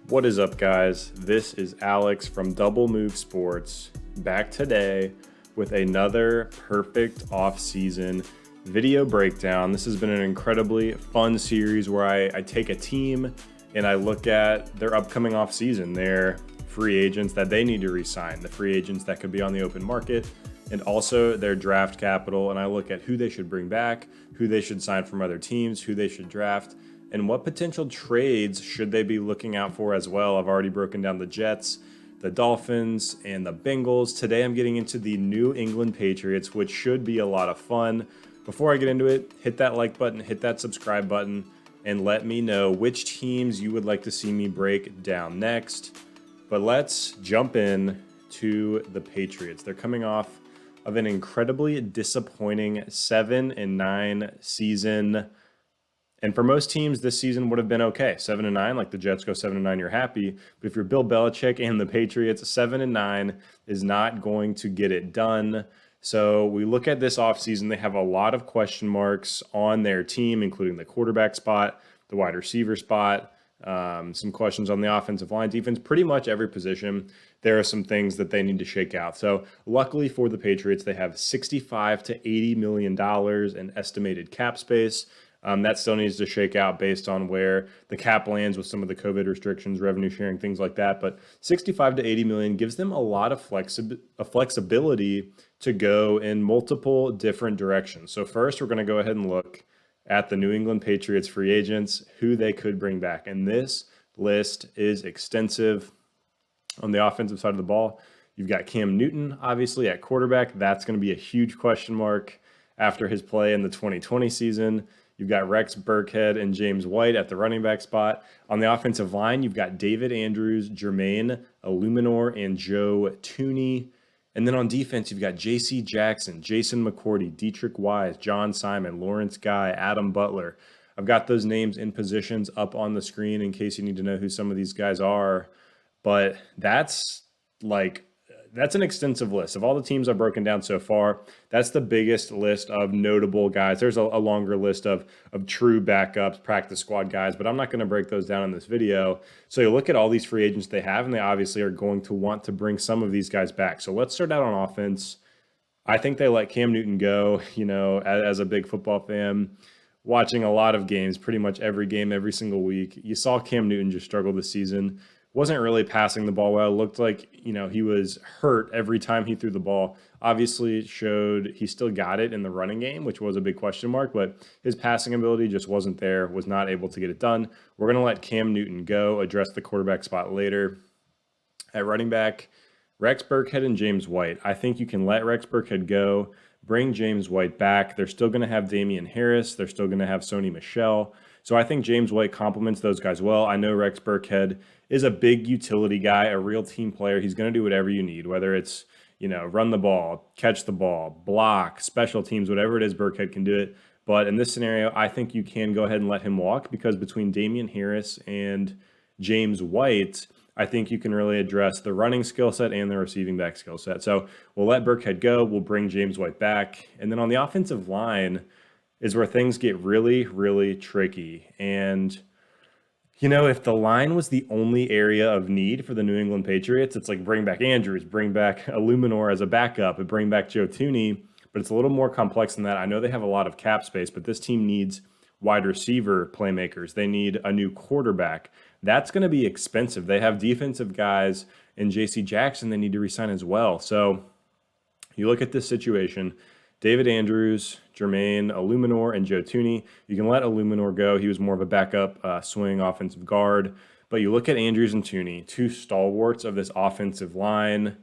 What is up, guys? This is Alex from Double Move Sports, back today with another perfect off-season video breakdown. This has been an incredibly fun series where I take a team and I look at their upcoming off-season, their free agents that they need to re-sign, the free agents that could be on the open market, and also their draft capital. And I look at who they should bring back, who they should sign from other teams, who they should draft, and what potential trades should they be looking out for as well. I've already broken down the Jets, the Dolphins, and the Bengals. Today I'm getting into the New England Patriots, which should be a lot of fun. Before I get into it, hit that like button, hit that subscribe button, and let me know which teams you would like to see me break down next. But let's jump in to the Patriots. They're coming off of an incredibly disappointing 7-9 season. And for most teams, this season would have been okay. 7-9, like the Jets go 7-9, you're happy. But if you're Bill Belichick and the Patriots, 7-9 is not going to get it done. So we look at this offseason, they have a lot of question marks on their team, including the quarterback spot, the wide receiver spot, some questions on the offensive line, defense, pretty much every position. There are some things that they need to shake out. So luckily for the Patriots, they have $65 to $80 million in estimated cap space. That still needs to shake out based on where the cap lands with some of the COVID restrictions, revenue sharing, things like that. But 65 to 80 million gives them a lot of flexibility to go in multiple different directions. So first, we're going to go ahead and look at the New England Patriots free agents, who they could bring back. And this list is extensive. On the offensive side of the ball, you've got Cam Newton, obviously, at quarterback. That's going to be a huge question mark after his play in the 2020 season. You've got Rex Burkhead and James White at the running back spot. On the offensive line, you've got David Andrews, Jermaine Illuminor, and Joe Thuney. And then on defense, you've got J.C. Jackson, Jason McCourty, Dietrich Wise, John Simon, Lawrence Guy, Adam Butler. I've got those names in positions up on the screen in case you need to know who some of these guys are. But that's an extensive list. Of all the teams I've broken down so far, that's the biggest list of notable guys. There's a longer list of true backups, practice squad guys, but I'm not going to break those down in this video. So you look at all these free agents they have, and they obviously are going to want to bring some of these guys back. So let's start out on offense. I think they let Cam Newton go. You know, as a big football fan, watching a lot of games, pretty much every game, every single week, you saw Cam Newton just struggle this season. Wasn't really passing the ball well. Looked like, he was hurt every time he threw the ball. Obviously showed he still got it in the running game, which was a big question mark, but his passing ability just wasn't there, was not able to get it done. We're going to let Cam Newton go, address the quarterback spot later. At running back, Rex Burkhead and James White. I think you can let Rex Burkhead go, bring James White back. They're still going to have Damian Harris. They're still going to have Sony Michel. So I think James White complements those guys well. I know Rex Burkhead is a big utility guy, a real team player. He's going to do whatever you need, whether it's, run the ball, catch the ball, block, special teams, whatever it is, Burkhead can do it. But in this scenario, I think you can go ahead and let him walk because between Damian Harris and James White, I think you can really address the running skill set and the receiving back skill set. So we'll let Burkhead go. We'll bring James White back. And then on the offensive line is where things get really, really tricky. And, if the line was the only area of need for the New England Patriots, it's like bring back Andrews, bring back Illuminor as a backup, and bring back Joe Thuney. But it's a little more complex than that. I know they have a lot of cap space, but this team needs wide receiver playmakers. They need a new quarterback. That's going to be expensive. They have defensive guys in J.C. Jackson they need to re-sign as well. So you look at this situation, David Andrews, Jermaine Illuminor, and Joe Thuney. You can let Illuminor go. He was more of a backup swing offensive guard. But you look at Andrews and Thuney, two stalwarts of this offensive line,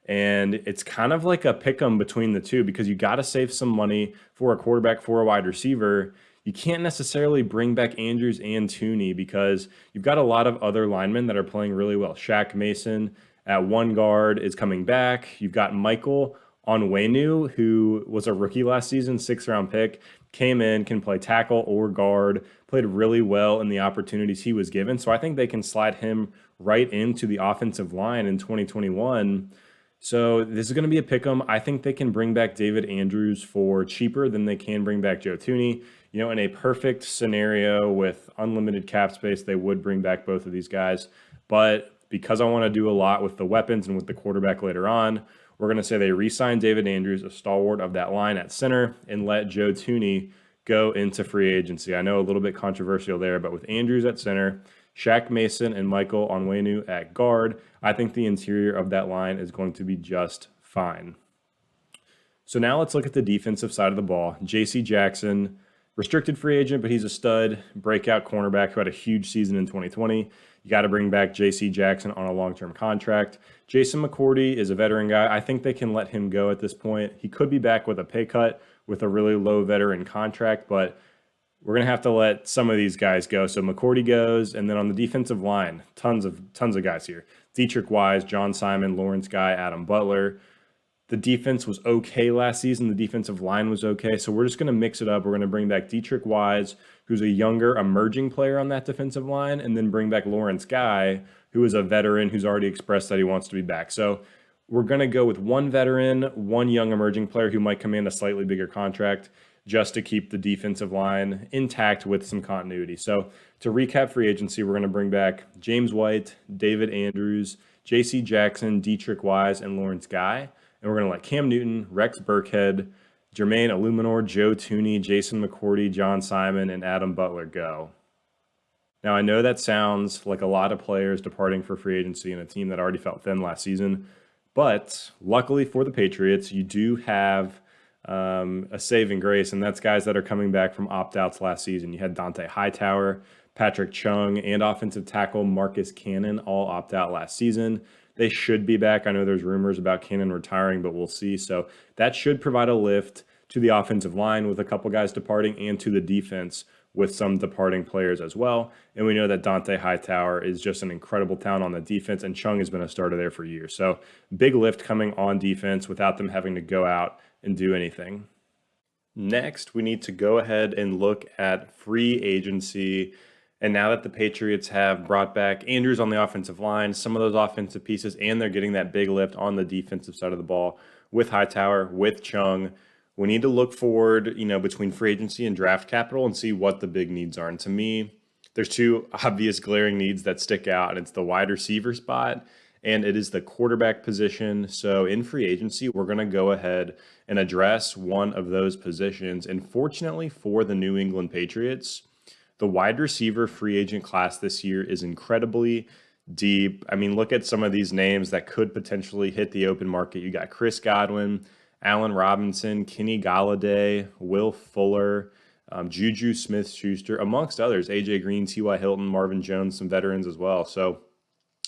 and it's kind of like a pick-em between the two because you got to save some money for a quarterback, for a wide receiver. You can't necessarily bring back Andrews and Thuney because you've got a lot of other linemen that are playing really well. Shaq Mason at one guard is coming back. You've got Michael Onwenu, who was a rookie last season, 6th-round pick, came in, can play tackle or guard, played really well in the opportunities he was given. So I think they can slide him right into the offensive line in 2021. So this is going to be a pick'em. I think they can bring back David Andrews for cheaper than they can bring back Joe Thuney. In a perfect scenario with unlimited cap space, they would bring back both of these guys. But because I want to do a lot with the weapons and with the quarterback later on, we're going to say they re-sign David Andrews, a stalwart of that line at center, and let Joe Thuney go into free agency. I know a little bit controversial there, but with Andrews at center, Shaq Mason and Michael Onwenu at guard, I think the interior of that line is going to be just fine. So now let's look at the defensive side of the ball. J.C. Jackson, restricted free agent, but he's a stud breakout cornerback who had a huge season in 2020. You got to bring back J.C. Jackson on a long-term contract. Jason McCourty is a veteran guy. I think they can let him go at this point. He could be back with a pay cut with a really low veteran contract, but we're going to have to let some of these guys go. So McCourty goes, and then on the defensive line, tons of guys here. Dietrich Wise, John Simon, Lawrence Guy, Adam Butler. The defense was okay last season. The defensive line was okay. So we're just going to mix it up. We're going to bring back Dietrich Wise, who's a younger emerging player on that defensive line, and then bring back Lawrence Guy, who is a veteran who's already expressed that he wants to be back. So we're going to go with one veteran, one young emerging player who might command a slightly bigger contract just to keep the defensive line intact with some continuity. So to recap free agency, we're going to bring back James White, David Andrews, J.C. Jackson, Dietrich Wise, and Lawrence Guy. And we're going to let Cam Newton, Rex Burkhead, Jermaine Illuminor, Joe Thuney, Jason McCourty, John Simon, and Adam Butler go. Now, I know that sounds like a lot of players departing for free agency in a team that already felt thin last season, but luckily for the Patriots, you do have a saving grace, and that's guys that are coming back from opt-outs last season. You had Dante Hightower, Patrick Chung, and offensive tackle Marcus Cannon all opt out last season. They should be back. I know there's rumors about Cannon retiring, but we'll see. So that should provide a lift to the offensive line with a couple guys departing and to the defense with some departing players as well. And we know that Dante Hightower is just an incredible talent on the defense, and Chung has been a starter there for years. So big lift coming on defense without them having to go out and do anything. Next, we need to go ahead and look at free agency. And now that the Patriots have brought back Andrews on the offensive line, some of those offensive pieces, and they're getting that big lift on the defensive side of the ball with Hightower, with Chung, we need to look forward, between free agency and draft capital and see what the big needs are. And to me, there's two obvious glaring needs that stick out, and it's the wide receiver spot and it is the quarterback position. So in free agency, we're going to go ahead and address one of those positions. And fortunately for the New England Patriots, the wide receiver free agent class this year is incredibly deep. I mean, look at some of these names that could potentially hit the open market. You got Chris Godwin, Allen Robinson, Kenny Galladay, Will Fuller, Juju Smith-Schuster, amongst others, AJ Green, T.Y. Hilton, Marvin Jones, some veterans as well. So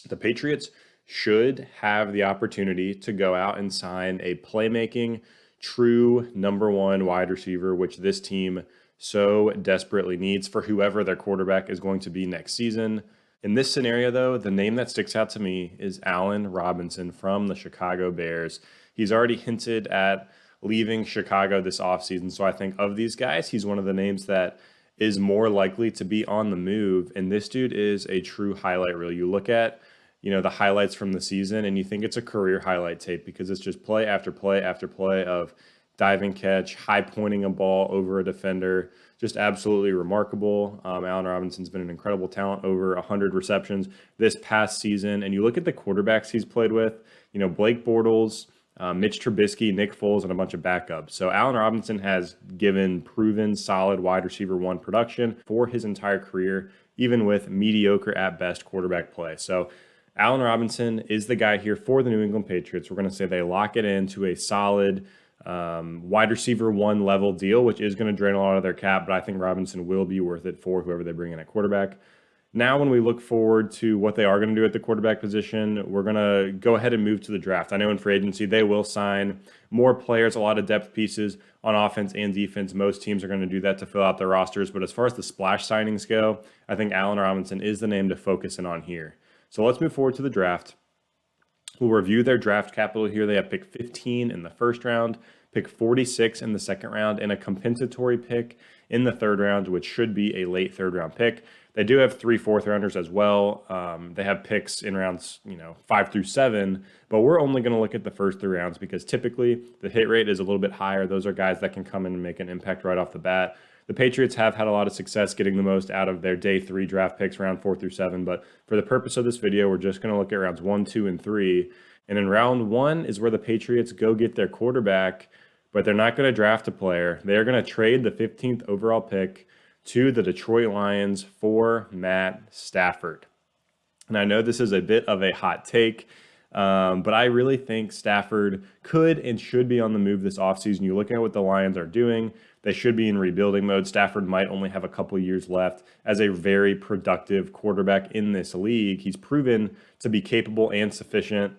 the Patriots should have the opportunity to go out and sign a playmaking, true number one wide receiver, which this team so desperately needs for whoever their quarterback is going to be next season. In this scenario, though, the name that sticks out to me is Allen Robinson from the Chicago Bears. He's already hinted at leaving Chicago this offseason, so I think of these guys, he's one of the names that is more likely to be on the move, and this dude is a true highlight reel. You look at the highlights from the season, and you think it's a career highlight tape because it's just play after play after play of diving catch, high pointing a ball over a defender, just absolutely remarkable. Allen Robinson's been an incredible talent, over 100 receptions this past season. And you look at the quarterbacks he's played with, Blake Bortles, Mitch Trubisky, Nick Foles, and a bunch of backups. So Allen Robinson has given proven solid wide receiver one production for his entire career, even with mediocre at best quarterback play. So Allen Robinson is the guy here for the New England Patriots. We're going to say they lock it into a solid wide receiver one level deal, which is going to drain a lot of their cap, but I think Robinson will be worth it for whoever they bring in at quarterback. Now, when we look forward to what they are going to do at the quarterback position, we're going to go ahead and move to the draft. I know in free agency, they will sign more players, a lot of depth pieces on offense and defense. Most teams are going to do that to fill out their rosters, but as far as the splash signings go, I think Allen Robinson is the name to focus in on here. So let's move forward to the draft. We'll review their draft capital here. They have pick 15 in the first round, pick 46 in the second round, and a compensatory pick in the third round, which should be a late third round pick. They do have 3 fourth rounders as well. They have picks in rounds, 5 through 7, but we're only going to look at the first 3 rounds because typically the hit rate is a little bit higher. Those are guys that can come in and make an impact right off the bat. The Patriots have had a lot of success getting the most out of their day 3 draft picks, round 4 through 7. But for the purpose of this video, we're just going to look at rounds 1, 2, and 3. And in round 1 is where the Patriots go get their quarterback, but they're not going to draft a player. They're going to trade the 15th overall pick to the Detroit Lions for Matt Stafford. And I know this is a bit of a hot take, but I really think Stafford could and should be on the move this offseason. You look at what the Lions are doing, they should be in rebuilding mode. Stafford might only have a couple years left as a very productive quarterback in this league. He's proven to be capable and sufficient.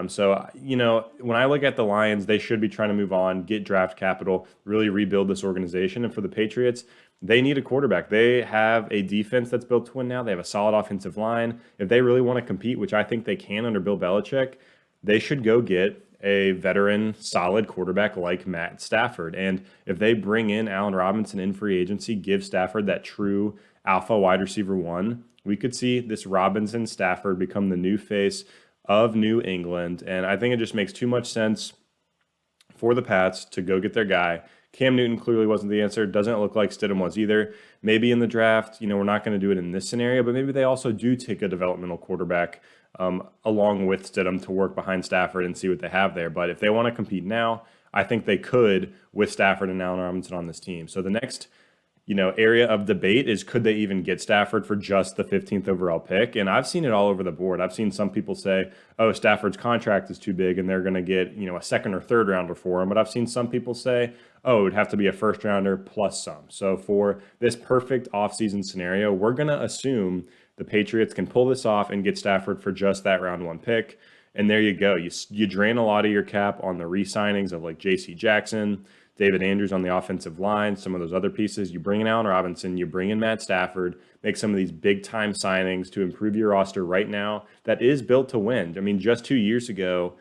So, when I look at the Lions, they should be trying to move on, get draft capital, really rebuild this organization. And for the Patriots, they need a quarterback. They have a defense that's built to win now. They have a solid offensive line. If they really want to compete, which I think they can under Bill Belichick, they should go get a veteran, solid quarterback like Matt Stafford. And if they bring in Allen Robinson in free agency, give Stafford that true alpha wide receiver 1, we could see this Robinson Stafford become the new face of New England. And I think it just makes too much sense for the Pats to go get their guy. Cam Newton clearly wasn't the answer. Doesn't look like Stidham was either. Maybe in the draft, we're not going to do it in this scenario, but maybe they also do take a developmental quarterback along with Stidham to work behind Stafford and see what they have there. But if they want to compete now, I think they could with Stafford and Allen Robinson on this team. So the next area of debate is, could they even get Stafford for just the 15th overall pick? And I've seen it all over the board. I've seen some people say, oh, Stafford's contract is too big and they're going to get, a second or third rounder for him. But I've seen some people say, oh, it would have to be a first rounder plus some. So for this perfect offseason scenario, we're going to assume the Patriots can pull this off and get Stafford for just that round 1 pick. And there you go. You drain a lot of your cap on the re-signings of like J.C. Jackson, David Andrews on the offensive line, some of those other pieces. You bring in Allen Robinson, you bring in Matt Stafford, make some of these big-time signings to improve your roster right now that is built to win. I mean, just 2 years ago,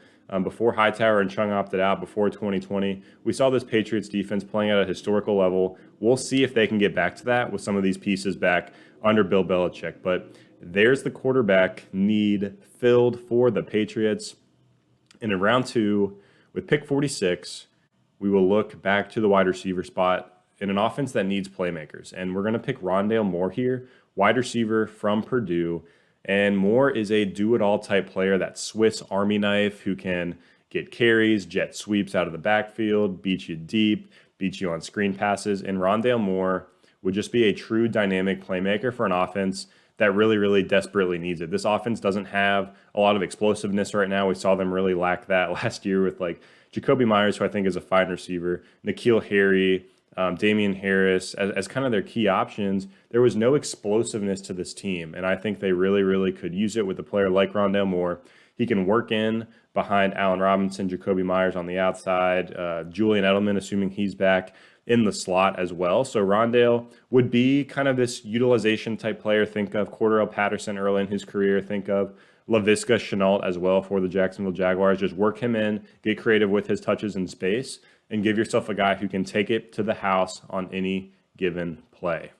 before Hightower and Chung opted out, before 2020, we saw this Patriots defense playing at a historical level. We'll see if they can get back to that with some of these pieces back under Bill Belichick. But there's the quarterback need filled for the Patriots. And in round 2, with pick 46, we will look back to the wide receiver spot in an offense that needs playmakers. And we're going to pick Rondale Moore here, wide receiver from Purdue. And Moore is a do-it-all type player, that Swiss Army knife who can get carries, jet sweeps out of the backfield, beat you deep, beat you on screen passes. And Rondale Moore would just be a true dynamic playmaker for an offense that really, really desperately needs it. This offense doesn't have a lot of explosiveness right now. We saw them really lack that last year with like Jacoby Myers, who I think is a fine receiver, N'Keal Harry, Damian Harris as kind of their key options. There was no explosiveness to this team, and I think they really, really could use it with a player like Rondale Moore. He can work in behind Allen Robinson, Jacoby Myers on the outside, Julian Edelman, assuming he's back in the slot as well. So Rondale would be kind of this utilization type player. Think of Cordell Patterson early in his career. Think of Laviska Shenault as well for the Jacksonville Jaguars. Just work him in, get creative with his touches in space, and give yourself a guy who can take it to the house on any given play.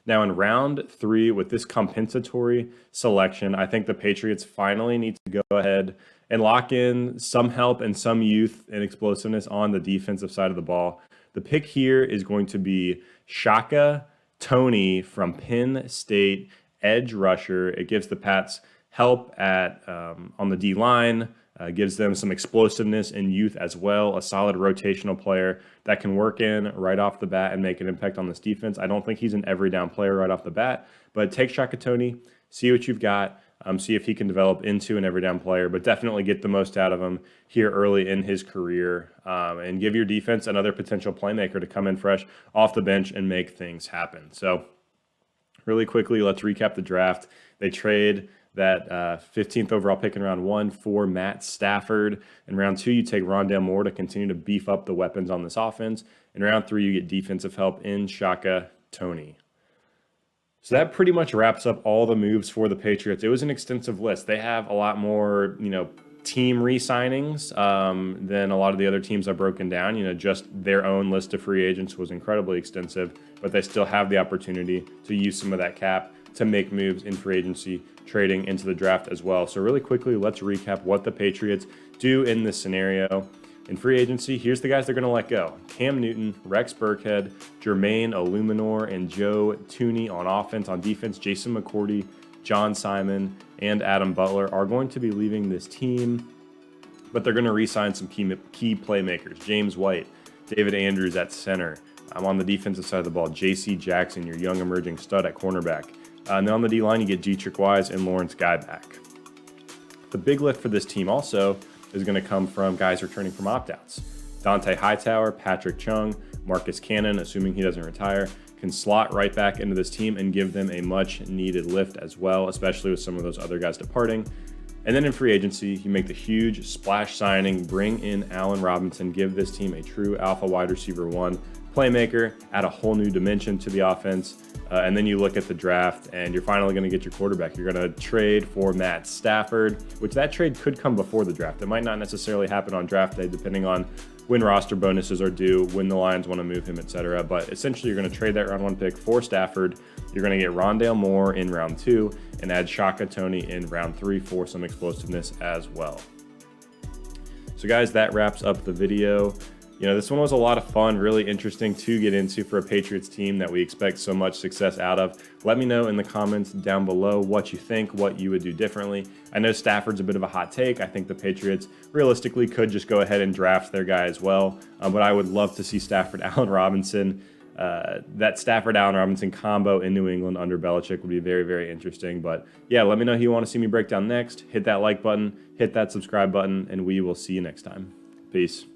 Now in round 3, with this compensatory selection, I think the Patriots finally need to go ahead and lock in some help and some youth and explosiveness on the defensive side of the ball. The pick here is going to be Shaka Toney from Penn State, edge rusher. It gives the Pats help at on the D-line, gives them some explosiveness and youth as well, a solid rotational player that can work in right off the bat and make an impact on this defense. I don't think he's an every down player right off the bat, but take Shaka Toney, see what you've got, see if he can develop into an every down player, but definitely get the most out of him here early in his career, and give your defense another potential playmaker to come in fresh off the bench and make things happen. So really quickly, let's recap the draft. They trade that 15th overall pick in round 1 for Matt Stafford. In round 2, you take Rondale Moore to continue to beef up the weapons on this offense. In round 3, you get defensive help in Shaka Toney. So that pretty much wraps up all the moves for the Patriots. It was an extensive list. They have a lot more, team re-signings than a lot of the other teams I've broken down. You know, just their own list of free agents was incredibly extensive, but they still have the opportunity to use some of that cap to make moves in free agency, trading into the draft as well. So really quickly, let's recap what the Patriots do in this scenario. In free agency, here's the guys they're going to let go. Cam Newton, Rex Burkhead, Jermaine Illuminor, and Joe Tooney on offense. On defense, Jason McCourty, John Simon, and Adam Butler are going to be leaving this team, but they're going to re-sign some key playmakers. James White, David Andrews at center. I'm on the defensive side of the ball. J.C. Jackson, your young emerging stud at cornerback. And then on the D-line, you get Dietrich Wise and Lawrence Guy back. The big lift for this team also is going to come from guys returning from opt-outs. Dante Hightower, Patrick Chung, Marcus Cannon, assuming he doesn't retire, can slot right back into this team and give them a much-needed lift as well, especially with some of those other guys departing. And then in free agency, you make the huge splash signing, bring in Allen Robinson, give this team a true alpha wide receiver one playmaker, add a whole new dimension to the offense. And then you look at the draft and you're finally going to get your quarterback. You're going to trade for Matt Stafford, which that trade could come before the draft. It might not necessarily happen on draft day, depending on when roster bonuses are due, when the Lions want to move him, etc. But essentially, you're going to trade that round one pick for Stafford. You're going to get Rondale Moore in round 2 and add Shaka Toney in round 3 for some explosiveness as well. So guys, that wraps up the video. You know, this one was a lot of fun, really interesting to get into for a Patriots team that we expect so much success out of. Let me know in the comments down below what you think, what you would do differently. I know Stafford's a bit of a hot take. I think the Patriots realistically could just go ahead and draft their guy as well. But I would love to see Stafford-Allen Robinson. That Stafford-Allen Robinson combo in New England under Belichick would be very, very interesting. But yeah, let me know who you want to see me break down next. Hit that like button, hit that subscribe button, and we will see you next time. Peace.